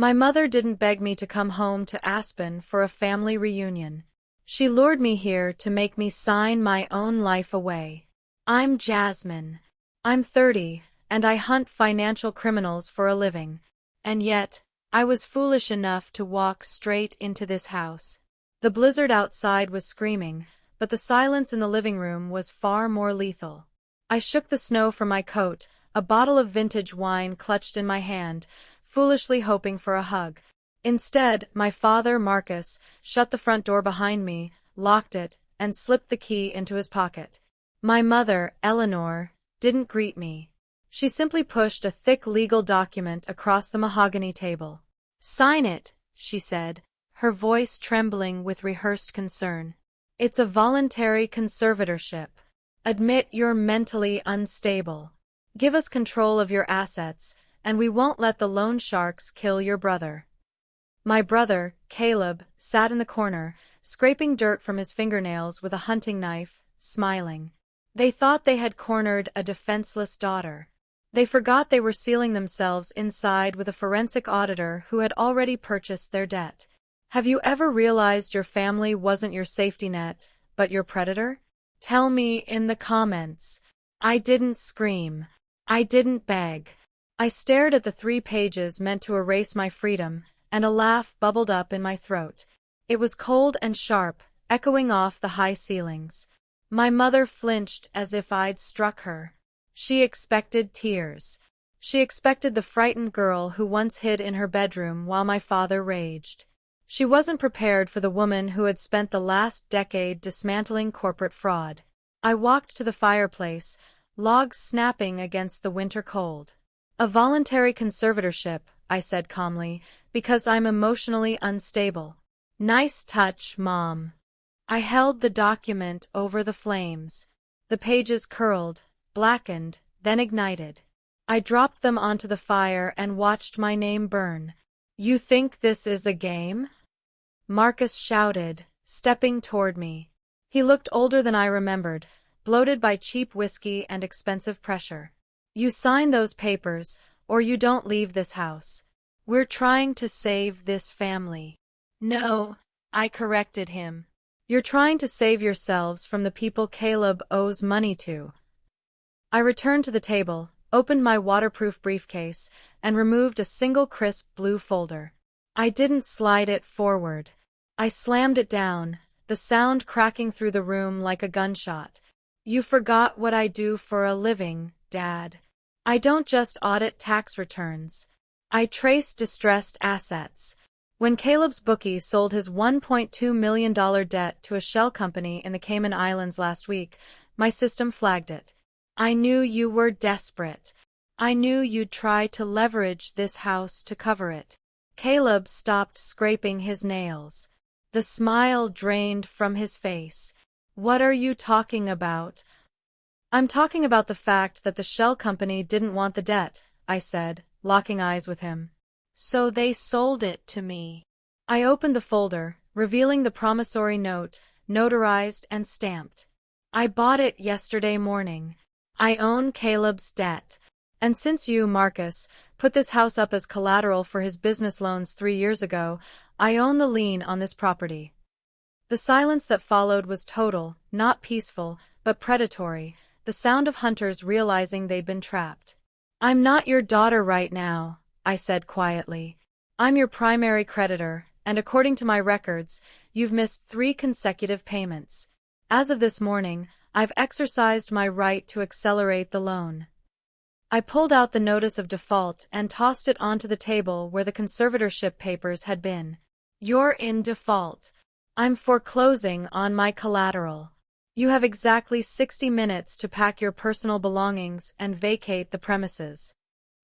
My mother didn't beg me to come home to Aspen for a family reunion. She lured me here to make me sign my own life away. I'm Jasmine. I'm 30, and I hunt financial criminals for a living. And yet, I was foolish enough to walk straight into this house. The blizzard outside was screaming, but the silence in the living room was far more lethal. I shook the snow from my coat, a bottle of vintage wine clutched in my hand, foolishly hoping for a hug. Instead, my father, Marcus, shut the front door behind me, locked it, and slipped the key into his pocket. My mother, Eleanor, didn't greet me. She simply pushed a thick legal document across the mahogany table. "Sign it," she said, her voice trembling with rehearsed concern. "It's a voluntary conservatorship. Admit you're mentally unstable. Give us control of your assets, and we won't let the loan sharks kill your brother." My brother, Caleb, sat in the corner, scraping dirt from his fingernails with a hunting knife, smiling. They thought they had cornered a defenseless daughter. They forgot they were sealing themselves inside with a forensic auditor who had already purchased their debt. Have you ever realized your family wasn't your safety net, but your predator? Tell me in the comments. I didn't scream. I didn't beg. I stared at the 3 pages meant to erase my freedom, and a laugh bubbled up in my throat. It was cold and sharp, echoing off the high ceilings. My mother flinched as if I'd struck her. She expected tears. She expected the frightened girl who once hid in her bedroom while my father raged. She wasn't prepared for the woman who had spent the last decade dismantling corporate fraud. I walked to the fireplace, logs snapping against the winter cold. "A voluntary conservatorship," I said calmly, "because I'm emotionally unstable." "Nice touch, Mom." I held the document over the flames. The pages curled, blackened, then ignited. I dropped them onto the fire and watched my name burn. "You think this is a game?" Marcus shouted, stepping toward me. He looked older than I remembered, bloated by cheap whiskey and expensive pressure. "You sign those papers, or you don't leave this house. We're trying to save this family." "No," I corrected him. "You're trying to save yourselves from the people Caleb owes money to." I returned to the table, opened my waterproof briefcase, and removed a single crisp blue folder. I didn't slide it forward. I slammed it down, the sound cracking through the room like a gunshot. "You forgot what I do for a living, Dad. I don't just audit tax returns. I trace distressed assets." When Caleb's bookie sold his $1.2 million debt to a shell company in the Cayman Islands last week, my system flagged it. "I knew you were desperate. I knew you'd try to leverage this house to cover it." Caleb stopped scraping his nails. The smile drained from his face. "What are you talking about?" "I'm talking about the fact that the shell company didn't want the debt," I said, locking eyes with him. "So they sold it to me." I opened the folder, revealing the promissory note, notarized and stamped. "I bought it yesterday morning. I own Caleb's debt. And since you, Marcus, put this house up as collateral for his business loans 3 years ago, I own the lien on this property." The silence that followed was total, not peaceful, but predatory, the sound of hunters realizing they'd been trapped. "I'm not your daughter right now," I said quietly. "I'm your primary creditor, and according to my records, you've missed 3 consecutive payments. As of this morning, I've exercised my right to accelerate the loan." I pulled out the notice of default and tossed it onto the table where the conservatorship papers had been. "You're in default. I'm foreclosing on my collateral. You have exactly 60 minutes to pack your personal belongings and vacate the premises."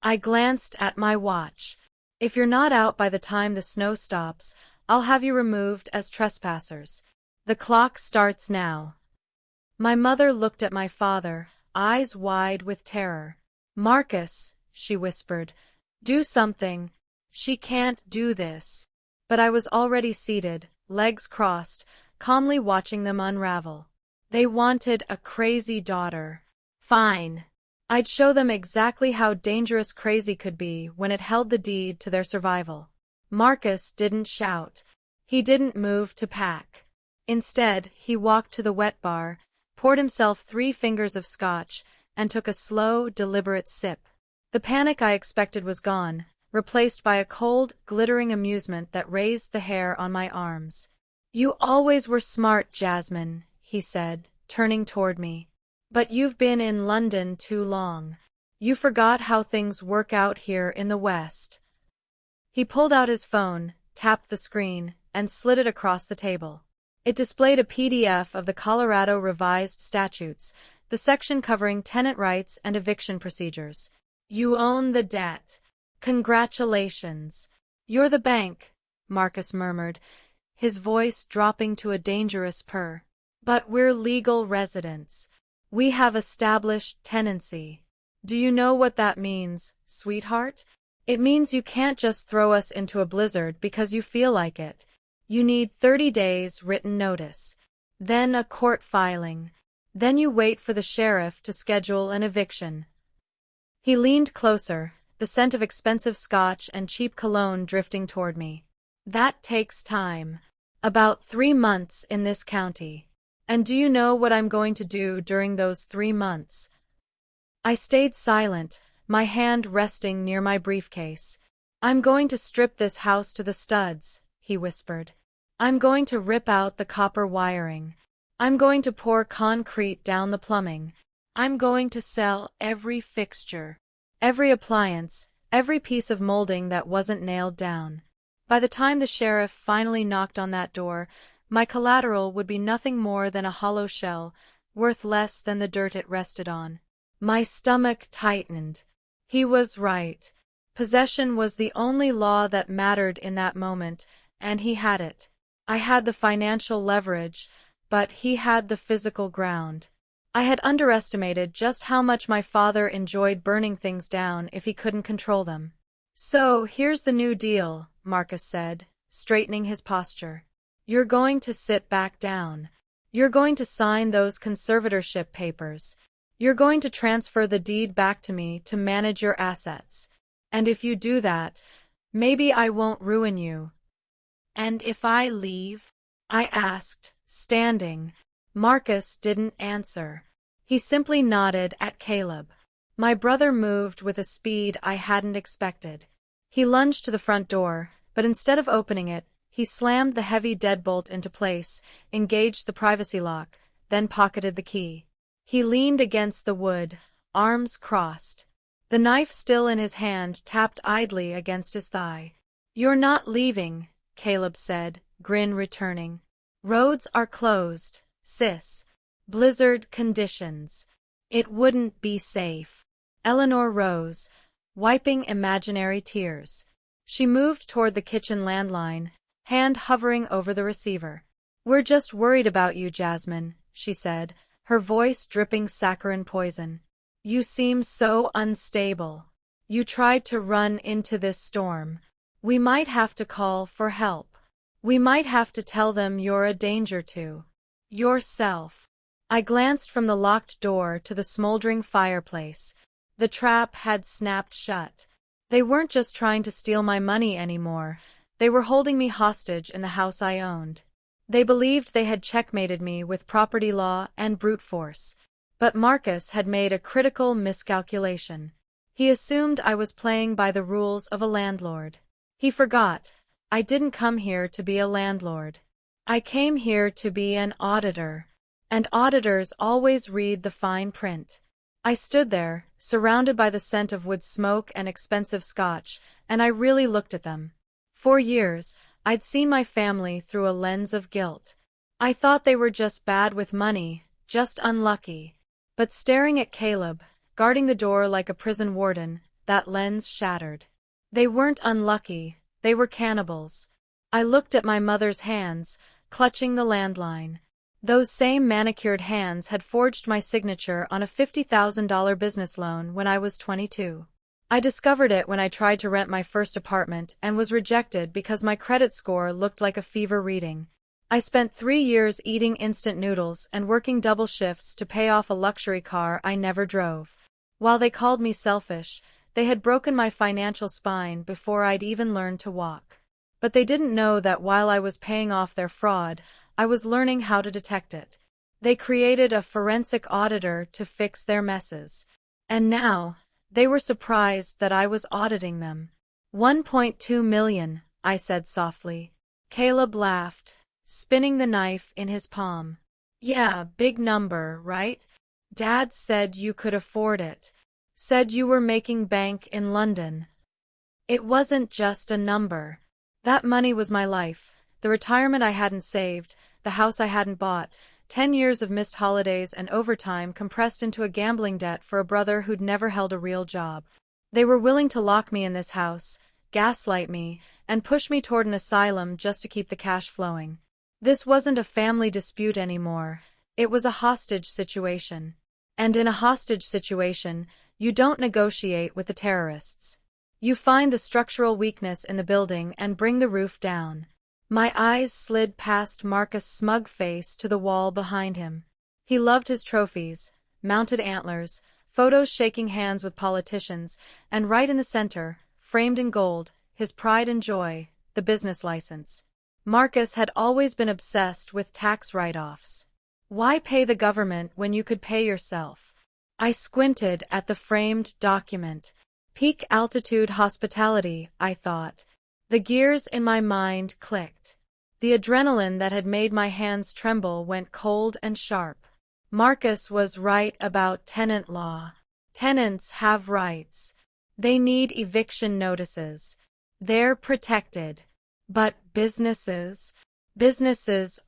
I glanced at my watch. "If you're not out by the time the snow stops, I'll have you removed as trespassers. The clock starts now." My mother looked at my father, eyes wide with terror. "Marcus," she whispered, "do something. She can't do this." But I was already seated, legs crossed, calmly watching them unravel. They wanted a crazy daughter. Fine. I'd show them exactly how dangerous crazy could be when it held the deed to their survival. Marcus didn't shout. He didn't move to pack. Instead, he walked to the wet bar, poured himself 3 fingers of scotch, and took a slow, deliberate sip. The panic I expected was gone, replaced by a cold, glittering amusement that raised the hair on my arms. "You always were smart, Jasmine," he said, turning toward me. "But you've been in London too long. You forgot how things work out here in the West." He pulled out his phone, tapped the screen, and slid it across the table. It displayed a PDF of the Colorado Revised Statutes, the section covering tenant rights and eviction procedures. "You own the debt. Congratulations." "You're the bank," Marcus murmured, his voice dropping to a dangerous purr. "But we're legal residents. We have established tenancy. Do you know what that means, sweetheart? It means you can't just throw us into a blizzard because you feel like it. You need 30 days written notice. Then a court filing. Then you wait for the sheriff to schedule an eviction." He leaned closer, the scent of expensive scotch and cheap cologne drifting toward me. "That takes time. About 3 months in this county. And do you know what I'm going to do during those 3 months?" I stayed silent, my hand resting near my briefcase. "I'm going to strip this house to the studs," he whispered. "I'm going to rip out the copper wiring. I'm going to pour concrete down the plumbing. I'm going to sell every fixture, every appliance, every piece of molding that wasn't nailed down. By the time the sheriff finally knocked on that door, my collateral would be nothing more than a hollow shell, worth less than the dirt it rested on." My stomach tightened. He was right. Possession was the only law that mattered in that moment, and he had it. I had the financial leverage, but he had the physical ground. I had underestimated just how much my father enjoyed burning things down if he couldn't control them. "So, here's the new deal," Marcus said, straightening his posture. "You're going to sit back down. You're going to sign those conservatorship papers. You're going to transfer the deed back to me to manage your assets. And if you do that, maybe I won't ruin you." "And if I leave?" I asked, standing. Marcus didn't answer. He simply nodded at Caleb. My brother moved with a speed I hadn't expected. He lunged to the front door, but instead of opening it, he slammed the heavy deadbolt into place, engaged the privacy lock, then pocketed the key. He leaned against the wood, arms crossed. The knife still in his hand tapped idly against his thigh. "You're not leaving," Caleb said, grin returning. "Roads are closed, sis. Blizzard conditions. It wouldn't be safe." Eleanor rose, wiping imaginary tears. She moved toward the kitchen landline, hand hovering over the receiver. "We're just worried about you, Jasmine," she said, her voice dripping saccharine poison. "You seem so unstable. You tried to run into this storm. We might have to call for help. We might have to tell them you're a danger to yourself." I glanced from the locked door to the smoldering fireplace. The trap had snapped shut. They weren't just trying to steal my money anymore. They were holding me hostage in the house I owned. They believed they had checkmated me with property law and brute force. But Marcus had made a critical miscalculation. He assumed I was playing by the rules of a landlord. He forgot. I didn't come here to be a landlord. I came here to be an auditor. And auditors always read the fine print. I stood there, surrounded by the scent of wood smoke and expensive scotch, and I really looked at them. For years, I'd seen my family through a lens of guilt. I thought they were just bad with money, just unlucky. But staring at Caleb, guarding the door like a prison warden, that lens shattered. They weren't unlucky, they were cannibals. I looked at my mother's hands, clutching the landline. Those same manicured hands had forged my signature on a $50,000 business loan when I was 22. I discovered it when I tried to rent my first apartment and was rejected because my credit score looked like a fever reading. I spent 3 years eating instant noodles and working double shifts to pay off a luxury car I never drove. While they called me selfish, they had broken my financial spine before I'd even learned to walk. But they didn't know that while I was paying off their fraud, I was learning how to detect it. They created a forensic auditor to fix their messes. And now, they were surprised that I was auditing them. 1.2 million, I said softly. Caleb laughed, spinning the knife in his palm. Yeah, big number, right? Dad said you could afford it. Said you were making bank in London. It wasn't just a number. That money was my life, the retirement I hadn't saved, the house I hadn't bought, 10 years of missed holidays and overtime compressed into a gambling debt for a brother who'd never held a real job. They were willing to lock me in this house, gaslight me, and push me toward an asylum just to keep the cash flowing. This wasn't a family dispute anymore. It was a hostage situation. And in a hostage situation, you don't negotiate with the terrorists. You find the structural weakness in the building and bring the roof down. My eyes slid past Marcus' smug face to the wall behind him. He loved his trophies, mounted antlers, photos shaking hands with politicians, and right in the center, framed in gold, his pride and joy, the business license. Marcus had always been obsessed with tax write-offs. Why pay the government when you could pay yourself? I squinted at the framed document. Peak altitude hospitality, I thought. The gears in my mind clicked. The adrenaline that had made my hands tremble went cold and sharp. Marcus was right about tenant law. Tenants have rights. They need eviction notices. They're protected. But businesses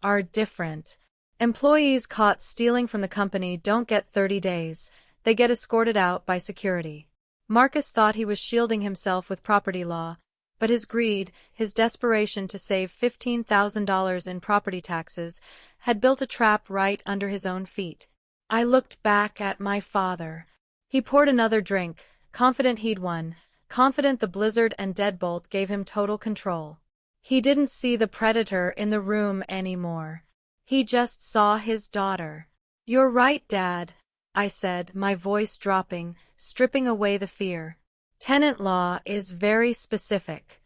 are different. Employees caught stealing from the company don't get 30 days. They get escorted out by security. Marcus thought he was shielding himself with property law, but his greed, his desperation to save $15,000 in property taxes, had built a trap right under his own feet. I looked back at my father. He poured another drink, confident he'd won, confident the blizzard and deadbolt gave him total control. He didn't see the predator in the room anymore. He just saw his daughter. You're right, Dad, I said, my voice dropping, stripping away the fear. Tenant law is very specific.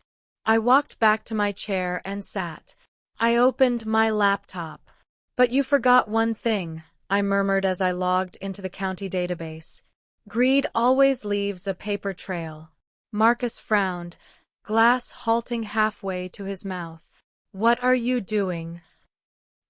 I walked back to my chair and sat. I opened my laptop. But you forgot one thing, I murmured as I logged into the county database. Greed always leaves a paper trail. Marcus frowned, glass halting halfway to his mouth. What are you doing?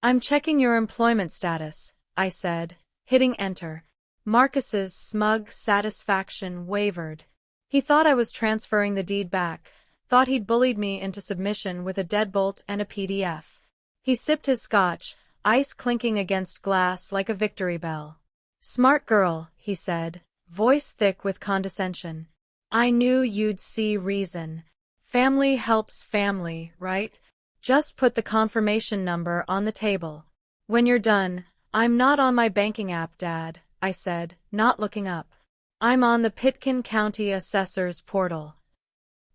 I'm checking your employment status, I said, hitting enter. Marcus's smug satisfaction wavered. He thought I was transferring the deed back, thought he'd bullied me into submission with a deadbolt and a PDF. He sipped his scotch, ice clinking against glass like a victory bell. Smart girl, he said, voice thick with condescension. I knew you'd see reason. Family helps family, right? Just put the confirmation number on the table. When you're done, I'm not on my banking app, Dad, I said, not looking up. I'm on the Pitkin County Assessor's portal.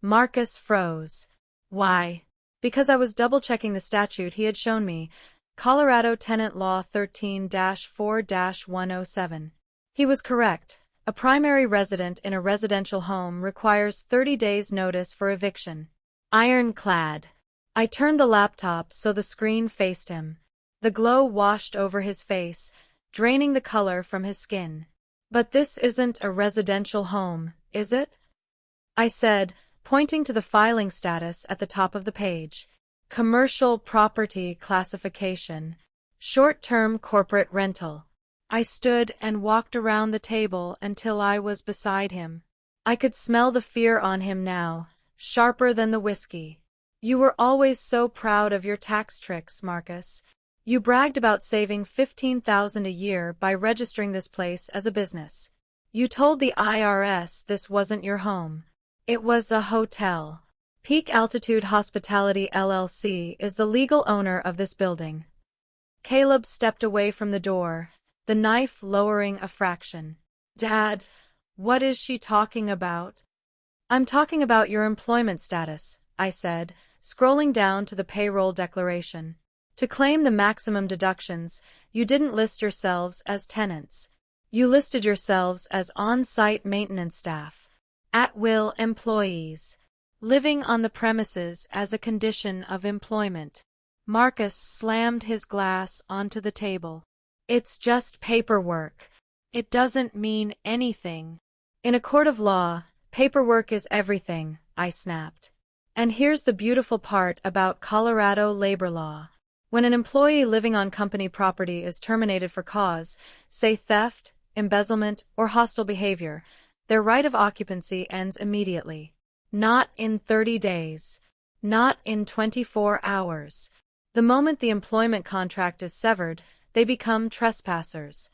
Marcus froze. Why? Because I was double-checking the statute he had shown me, Colorado Tenant Law 13-4-107. He was correct. A primary resident in a residential home requires 30 days' notice for eviction. Ironclad. I turned the laptop so the screen faced him. The glow washed over his face, draining the color from his skin. But this isn't a residential home, is it? I said, pointing to the filing status at the top of the page. Commercial property classification. Short-term corporate rental. I stood and walked around the table until I was beside him. I could smell the fear on him now, sharper than the whiskey. You were always so proud of your tax tricks, Marcus. You bragged about saving $15,000 a year by registering this place as a business. You told the IRS this wasn't your home. It was a hotel. Peak Altitude Hospitality LLC is the legal owner of this building. Caleb stepped away from the door, the knife lowering a fraction. Dad, what is she talking about? I'm talking about your employment status, I said, scrolling down to the payroll declaration. To claim the maximum deductions, you didn't list yourselves as tenants. You listed yourselves as on-site maintenance staff. At-will employees. living on the premises as a condition of employment. Marcus slammed his glass onto the table. It's just paperwork. It doesn't mean anything. In a court of law, paperwork is everything, I snapped. And here's the beautiful part about Colorado labor law. When an employee living on company property is terminated for cause, say theft, embezzlement, or hostile behavior, their right of occupancy ends immediately. Not in 30 days. Not in 24 hours. The moment the employment contract is severed, they become trespassers.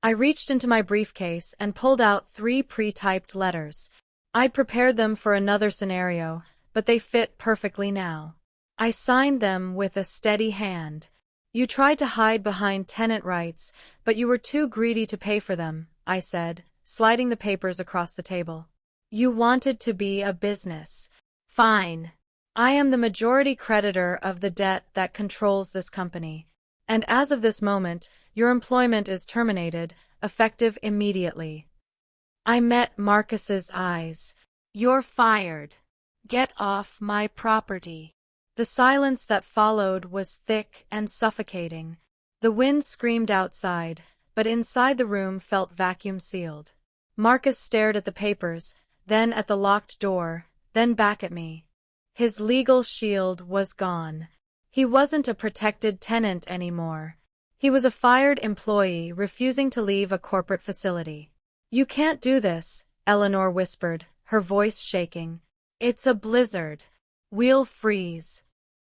I reached into my briefcase and pulled out 3 pre-typed letters. I'd prepared them for another scenario, but they fit perfectly now. I signed them with a steady hand. You tried to hide behind tenant rights, but you were too greedy to pay for them, I said, sliding the papers across the table. You wanted to be a business. Fine. I am the majority creditor of the debt that controls this company. And as of this moment, your employment is terminated, effective immediately. I met Marcus's eyes. You're fired. Get off my property. The silence that followed was thick and suffocating. The wind screamed outside, but inside the room felt vacuum-sealed. Marcus stared at the papers, then at the locked door, then back at me. His legal shield was gone. He wasn't a protected tenant anymore. He was a fired employee refusing to leave a corporate facility. You can't do this, Eleanor whispered, her voice shaking. It's a blizzard. We'll freeze.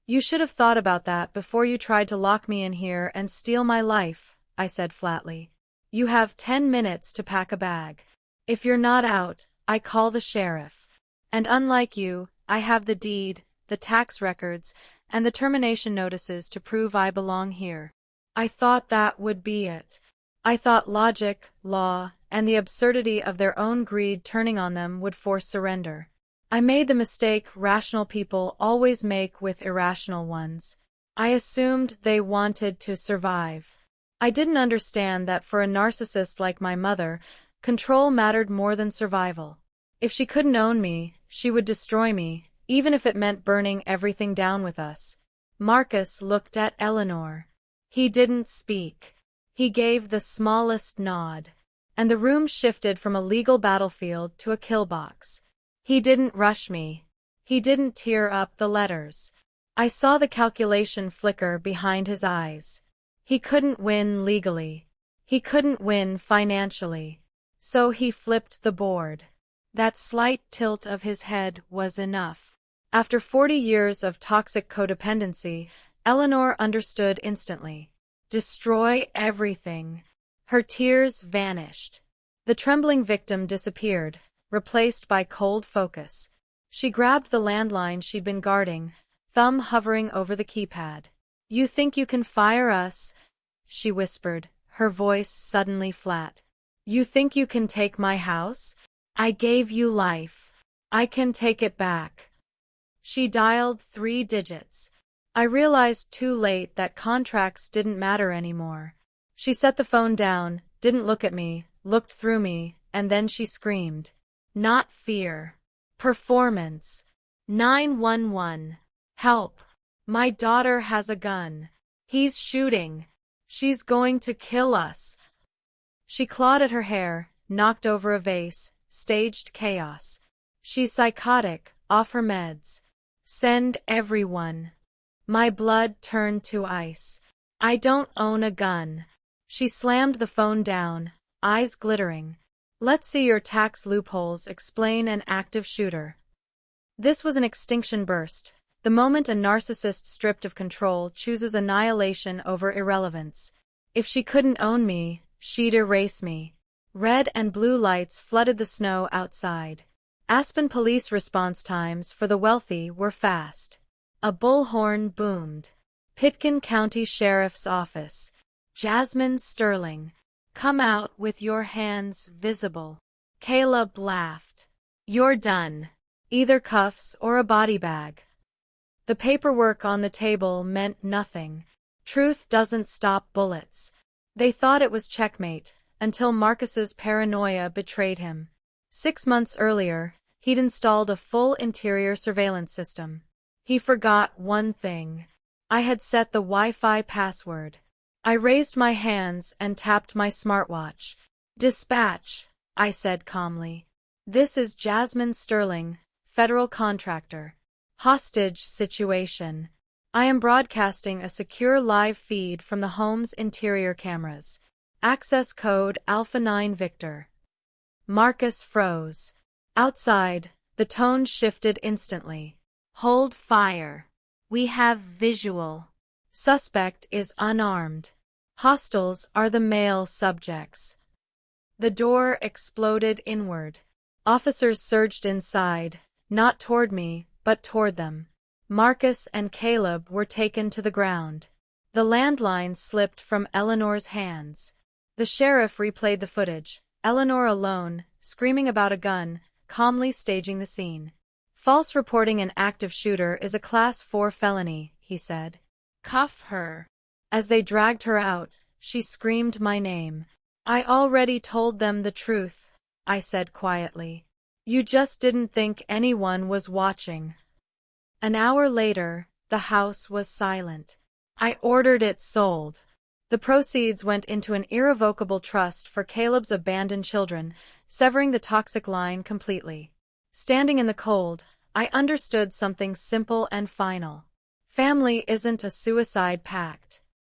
You should have thought about that before you tried to lock me in here and steal my life, I said flatly. You have 10 minutes to pack a bag. If you're not out, I call the sheriff. And unlike you, I have the deed, the tax records, and the termination notices to prove I belong here. I thought that would be it. I thought logic, law, and the absurdity of their own greed turning on them would force surrender. I made the mistake rational people always make with irrational ones. I assumed they wanted to survive. I didn't understand that for a narcissist like my mother, control mattered more than survival. If she couldn't own me, she would destroy me, even if it meant burning everything down with us. Marcus looked at Eleanor. He didn't speak. He gave the smallest nod, and the room shifted from a legal battlefield to a kill box. He didn't rush me. He didn't tear up the letters. I saw the calculation flicker behind his eyes. He couldn't win legally. He couldn't win financially. So he flipped the board. That slight tilt of his head was enough. After 40 years of toxic codependency, Eleanor understood instantly. Destroy everything. Her tears vanished. The trembling victim disappeared, replaced by cold focus. She grabbed the landline she'd been guarding, thumb hovering over the keypad. You think you can fire us? She whispered, her voice suddenly flat. You think you can take my house? I gave you life. I can take it back. She dialed 3 digits. I realized too late that contracts didn't matter anymore. She set the phone down, didn't look at me, looked through me, and then she screamed. Not fear. Performance. 911. Help. My daughter has a gun. He's shooting. She's going to kill us. She clawed at her hair, knocked over a vase, staged chaos. She's psychotic, off her meds. Send everyone. My blood turned to ice. I don't own a gun. She slammed the phone down, eyes glittering. Let's see your tax loopholes explain an active shooter. This was an extinction burst. The moment a narcissist stripped of control chooses annihilation over irrelevance. If she couldn't own me, she'd erase me. Red and blue lights flooded the snow outside. Aspen police response times for the wealthy were fast. A bullhorn boomed. Pitkin County Sheriff's Office. Jasmine Sterling. Come out with your hands visible. Caleb laughed. You're done. Either cuffs or a body bag. The paperwork on the table meant nothing. Truth doesn't stop bullets. They thought it was checkmate, until Marcus's paranoia betrayed him. 6 months earlier, He'd installed a full interior surveillance system. He forgot one thing. I had set the Wi-Fi password. I raised my hands and tapped my smartwatch. "Dispatch," I said calmly. "This is Jasmine Sterling, federal contractor. Hostage situation. I am broadcasting a secure live feed from the home's interior cameras. Access code Alpha 9 Victor." Marcus froze. Outside, the tone shifted instantly. "Hold fire. We have visual. Suspect is unarmed. Hostiles are the male subjects." The door exploded inward. Officers surged inside, not toward me, but toward them. Marcus and Caleb were taken to the ground. The landline slipped from Eleanor's hands. The sheriff replayed the footage, Eleanor alone, screaming about a gun, calmly staging the scene. "False reporting an active shooter is a Class 4 felony," he said. "Cuff her." As they dragged her out, she screamed my name. "I already told them the truth," I said quietly. "You just didn't think anyone was watching." An hour later, the house was silent. I ordered it sold. The proceeds went into an irrevocable trust for Caleb's abandoned children, severing the toxic line completely. Standing in the cold, I understood something simple and final. Family isn't a suicide pact.